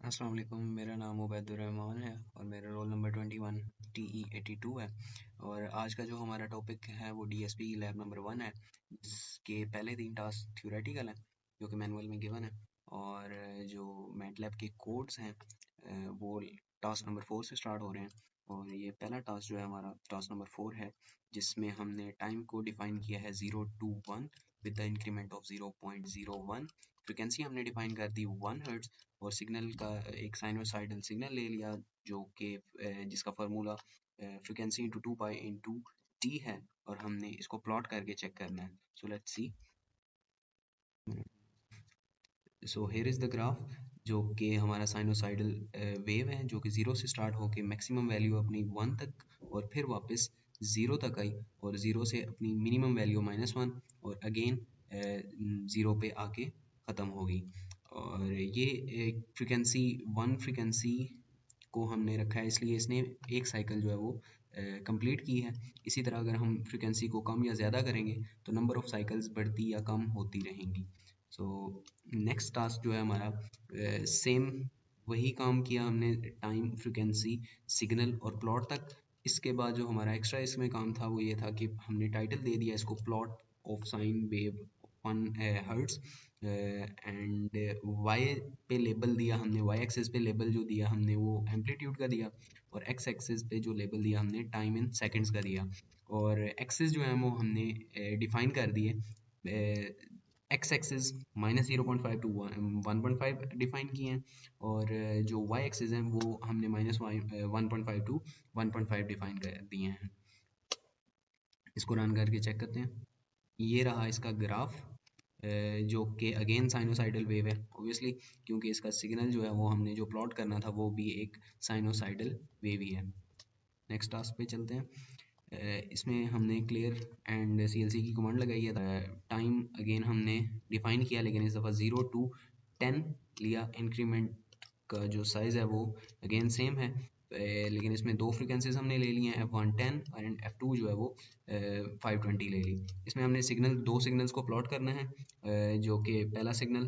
अस्सलाम वालेकुम। मेरा नाम उबैदुर्रहमान है और मेरा रोल नंबर 21 TE82 है। और आज का जो हमारा टॉपिक है वो DSP लैब नंबर 1 है, जिसके पहले 3 टास्क थ्योरेटिकल हैं जो कि मैनुअल में गिवन है, और जो मैटलैब के कोड्स हैं वो टास्क नंबर 4 से स्टार्ट हो रहे हैं। और ये पहला टास्क जो है हमारा टास्क नंबर 4 है, जिसमें हमने टाइम को डिफाइन किया है 0 to 1 with the increment of 0.01। Frequency हमने डिफाइन कर दी 1 हर्ट्ज, और सिग्नल का एक साइनोसाइडल सिग्नल ले लिया जो कि जिसका formula frequency into 2 pi into T है, और हमने इसको प्लॉट करके चेक करना है। So let's see. So here is the graph, जो कि हमारा साइनोसाइडल वेव है जो कि 0 से स्टार्ट होके मैक्सिमम वैल्यू अपनी 1 तक और फिर वापस 0 तक आई, और 0 से अपनी मिनिमम वैल्यू -1 और अगेन 0 पे आके ख़त्म होगी। और ये एक फ्रिक्वेंसी 1 फ्रिक्वेंसी को हमने रखा है, इसलिए इसने एक साइकिल जो है वो कंप्लीट की है। इसी तरह अगर हम फ्रिक्वेंसी को कम या ज़्यादा करेंगे तो नंबर ऑफ साइकिल्स बढ़ती या कम होती रहेंगी। सो नेक्स्ट टास्क जो है हमारा सेम वही काम किया हमने, टाइम फ्रिक्वेंसी सिग्नल और प्लॉट तक। इसके बाद जो हमारा एक्स्ट्रा इसमें काम था वो ये था कि हमने टाइटल दे दिया इसको, plot of sine wave 1 hertz, and Y पे लेबल दिया हमने, वाई एक्सिस पे लेबल जो दिया हमने वो एम्पलीट्यूड का दिया, और एक्स एक्सिस पे जो लेबल दिया हमने टाइम इन सेकंड्स का दिया। और एक्सिस जो है वो हमने डिफाइन कर दिए, एक्स एक्सिस -0.5 टू 1.5 डिफाइन किए हैं, और जो वाई एक्सिस हैं वो हमने -1.5 टू 1.5 डिफाइन कर दिए हैं। इसको रन करके चेक करते हैं। ये रहा इसका ग्राफ, जो कि अगेन साइनोसाइडल वेव है ऑब्वियसली, क्योंकि इसका सिग्नल जो है वो हमने जो प्लॉट करना था वो भी एक साइनोसाइडल वेव ही है। नेक्स्ट टास्क पे चलते हैं। इसमें हमने क्लियर एंड CLC की कमांड लगाई है। टाइम अगेन हमने डिफाइन किया, लेकिन इस दफ़ा 0 to 10 लिया। इंक्रीमेंट का जो साइज़ है वो अगेन सेम है, लेकिन इसमें दो फ्रिक्वेंसीज हमने ले ली हैं, F1 10 और F2 जो है वो 520 ले ली। इसमें हमने दो सिग्नल्स को प्लॉट करना है, जो कि पहला signal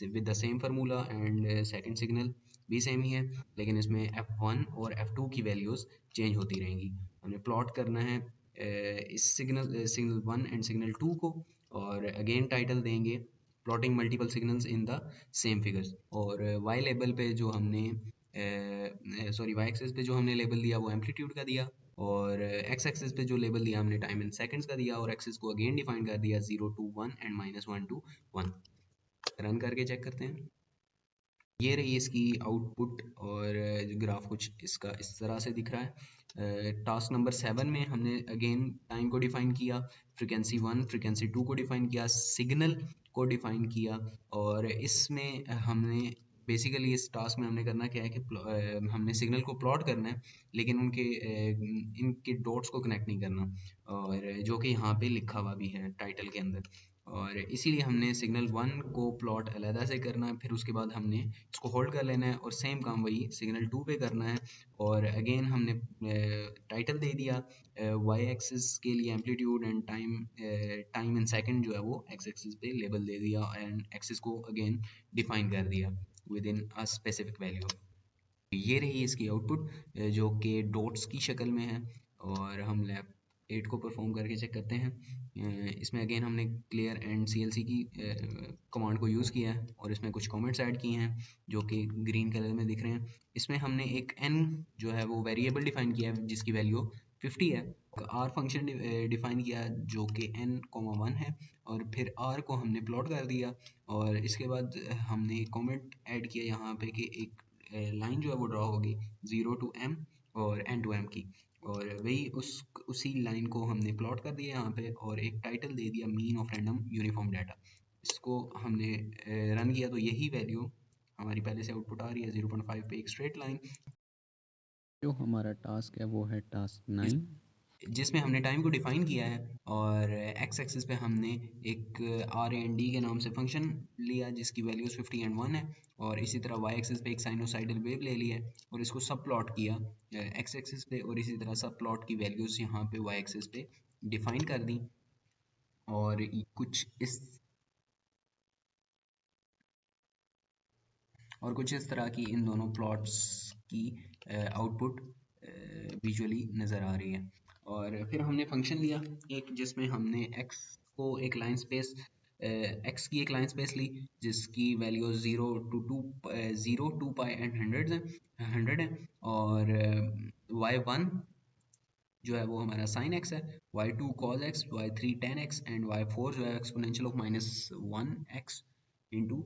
with the same formula and second signal भी सेम ही है, लेकिन इसमें F1 और F2 की वैल्यूज़ चेंज होती रहेंगी। हमने प्लॉट करना है इस सिग्नल 1 एंड सिग्नल 2 को, और अगेन टाइटल देंगे plotting multiple signals in the same figures. और वाई लेबल पे जो हमने वाई एक्सिस पे जो हमने लेबल दिया वो एम्पलीट्यूड का दिया, और एक्स एक्सिस पे जो लेबल दिया हमने टाइम इन सेकंड्स का दिया, और एक्सिस को अगेन डिफाइन कर दिया 0 to 1 एंड -1 to 1। रन करके चेक करते हैं। ये रही इसकी आउटपुट, और ग्राफ कुछ इसका इस तरह से दिख रहा है। टास्क नंबर 7 में हमने अगेन टाइम को डिफाइन किया, फ्रिक्वेंसी 1 फ्रिक्वेंसी 2 को डिफाइन किया, सिग्नल को डिफाइन किया, और इसमें हमने बेसिकली इस टास्क में हमने करना क्या है कि हमने सिग्नल को प्लॉट करना है, लेकिन इनके डॉट्स को कनेक्ट नहीं करना, और जो कि यहाँ पे लिखा हुआ भी है टाइटल के अंदर। और इसीलिए हमने सिग्नल 1 को प्लॉट अलहदा से करना है, फिर उसके बाद हमने इसको होल्ड कर लेना है, और सेम काम वही सिग्नल 2 पे करना है। और अगेन हमने टाइटल दे दिया, वाई एक्सिस के लिए amplitude and time in second जो है वो एक्स एक्सिस पे लेबल दे दिया, एंड एक्सिस को अगेन डिफाइन कर दिया with in a specific value. ये रही इसकी आउटपुट, जो कि डॉट्स की शक्ल में है। और हम लैब 8 को परफॉर्म करके चेक करते हैं। इसमें अगेन हमने क्लियर एंड CLC की कमांड को यूज़ किया है, और इसमें कुछ कमेंट्स ऐड किए हैं जो कि ग्रीन कलर में दिख रहे हैं। इसमें हमने एक n जो है वो वेरिएबल डिफाइन किया है जिसकी वैल्यू 50 है। r फंक्शन डिफाइन किया जो कि n, 1 है, और फिर r को हमने प्लॉट कर दिया। और इसके बाद हमने कमेंट ऐड किया यहाँ पे कि एक लाइन जो है वो ड्रॉ होगी 0 to m और n to m की, और वही उसी लाइन को हमने प्लॉट कर दिया यहाँ पे, और एक टाइटल दे दिया mean of random uniform data. इसको हमने रन किया तो यही वैल्यू हमारी पहले से आउटपुट आ रही है 0.5 पे एक स्ट्रेट लाइन। जो हमारा टास्क है वो है टास्क 9। जिसमें हमने टाइम को डिफाइन किया है, और एक्स एक्सिस पे हमने एक आर एंड डी के नाम से फंक्शन लिया जिसकी वैल्यूज 50 एंड 1 है, और इसी तरह वाई एक्सिस पे एक साइनोसाइडल वेव ले ली है और इसको सब प्लॉट किया एक्स एक्सिस पे, और इसी तरह सब प्लॉट की वैल्यूज यहाँ पे वाई एक्सिस पे डिफाइन कर दी। और कुछ इस और कुछ इस तरह की इन दोनों प्लॉट्स की आउटपुट विजुअली नज़र आ रही है। और फिर हमने फंक्शन लिया एक, जिसमें हमने x को एक लाइन स्पेस x की एक लाइन स्पेस ली जिसकी वैल्यू 0 2 पाई एंड 100 है और y1 जो है वो हमारा साइन x है, y2 cos x, y3 tan x and y4 जो है exponential of -1x into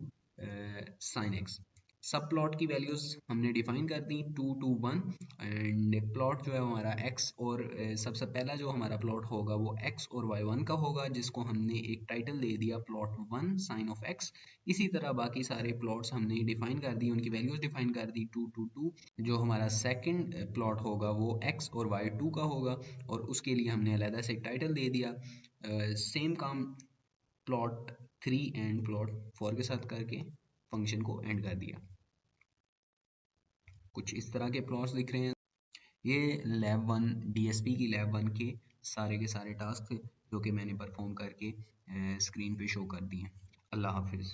sine x। सब प्लॉट की वैल्यूज हमने डिफाइन कर दी 2 2 1 एंड प्लॉट जो है हमारा x और सबसे पहला जो हमारा प्लॉट होगा वो x और y1 का होगा, जिसको हमने एक टाइटल दे दिया प्लॉट 1 साइन ऑफ x। इसी तरह बाकी सारे प्लॉट्स हमने डिफाइन कर दी, उनकी वैल्यूज डिफाइन कर दी 2 2 2। जो हमारा सेकंड प्लॉट होगा वो x और y2 का होगा और उसके लिए हमने अलहदा से एक टाइटल दे दिया। सेम काम प्लॉट 3 एंड प्लॉट 4 के साथ करके फंक्शन को एंड कर दिया। कुछ इस तरह के प्लॉट्स दिख रहे हैं। ये लैब 1 डीएसपी की लैब 1 के सारे टास्क थे जो कि मैंने परफॉर्म करके स्क्रीन पे शो कर दिए। अल्लाह हाफिज़।